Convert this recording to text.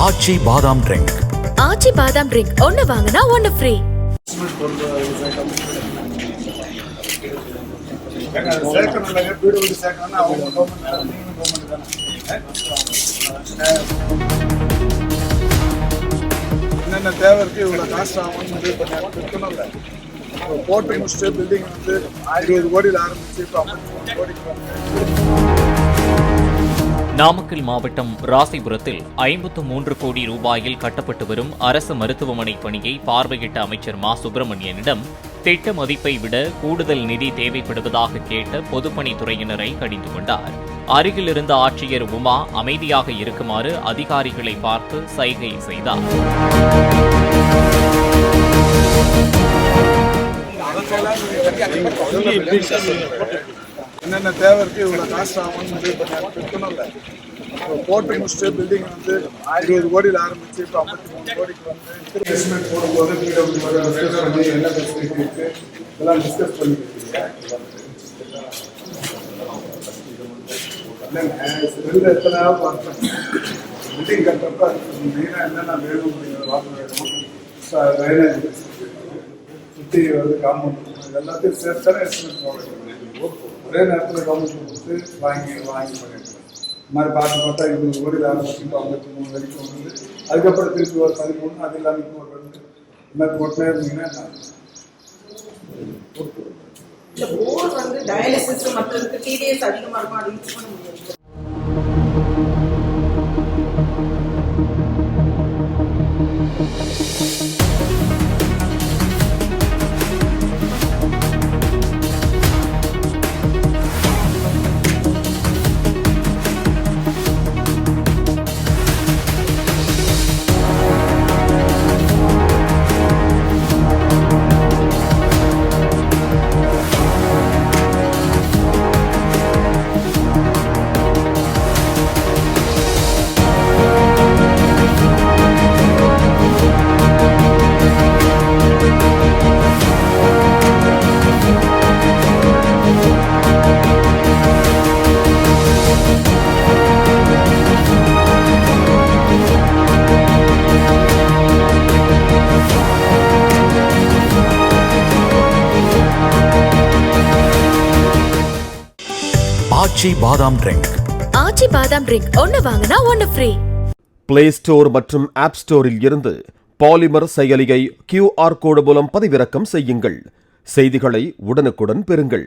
ஆச்சி பாதாம் ட்ரிங்க். ஆச்சி பாதாம் ட்ரிங்க் ஒன்னு வாங்கினா ஒன்னு ஃப்ரீ. என்னென்ன தேவை இருக்கு, இவ்வளோ காசு ஆகும் போட்டு முடிச்சுட்டு பில்டிங் வந்து 20 கோடியில் ஆரம்பிச்சு இப்போ 53 கோடிக்கு வந்து. நாமக்கல் மாவட்டம் ராசிபுரத்தில் 53 கோடி ரூபாயில் கட்டப்பட்டு வரும் அரசு மருத்துவமனை பணியை பார்வையிட்ட அமைச்சர் மா சுப்பிரமணியனிடம் திட்ட மதிப்பை விட கூடுதல் நிதி தேவைப்படுவதாக கேட்ட பொதுப்பணித்துறையினரை கடிந்து கொண்டார். அருகில் இருந்த ஆட்சியர் உமா அமைதியாக இருக்குமாறு அதிகாரிகளை பார்த்து சைகை செய்தார். என்னென்ன தேவை இருக்கு, இவ்வளோ காசு ஆகும் போட்டு முடிச்சுட்டு பில்டிங் வந்து 20 கோடியில் ஆரம்பிச்சு இப்போ 53 கோடிக்கு வந்து எஸ்டிமேட் போடும்போது என்ன ஃபெசிலிட்டி இருக்கு இதெல்லாம் டிஸ்கஸ் பண்ணிருக்கீங்க. எத்தனை பார்த்தேன் பில்டிங் கட்டுறப்ப மெயினாக என்னென்ன வேணும் அப்படிங்கிற வார்த்தை வேணும், ட்ரைனேஜ் சுற்றி வந்து காம்பவுண்ட் எல்லாத்தையும் சேர்த்தானே எஸ்டிமேட் போடுறேன். ஒரே நேரத்தில் கவர்மெண்ட் கொடுத்து வாங்கி பண்ணிருக்கேன். இந்த மாதிரி பார்த்தா 20 கோடியில் ஆரம்பிச்சு 53 வரைக்கும் வந்து அதுக்கப்புறம் திருப்பி ஒரு 13 அது இல்லாமல் இப்போ ஒரு 2 இந்த மாதிரி போட்டே இருந்தீங்கன்னா இந்த போர் வந்து டயாலிசிஸ் மற்றதுக்கு டிடிஎஸ் அதிகமாக இருக்கும், அதை யூஸ் பண்ண முடியாது. ஆச்சி பாதாம் ட்ரிங்க். ஆச்சி பாதாம் ட்ரிங்க் ஒன்னு வாங்கினா ஒன்னு ஃப்ரீ. பிளே ஸ்டோர் மற்றும் ஆப் ஸ்டோரில் இருந்து பாலிமர் செயலியை QR கோடு மூலம் பதிவிறக்கம் செய்யுங்கள். செய்திகளை உடனுக்குடன் பெறுங்கள்.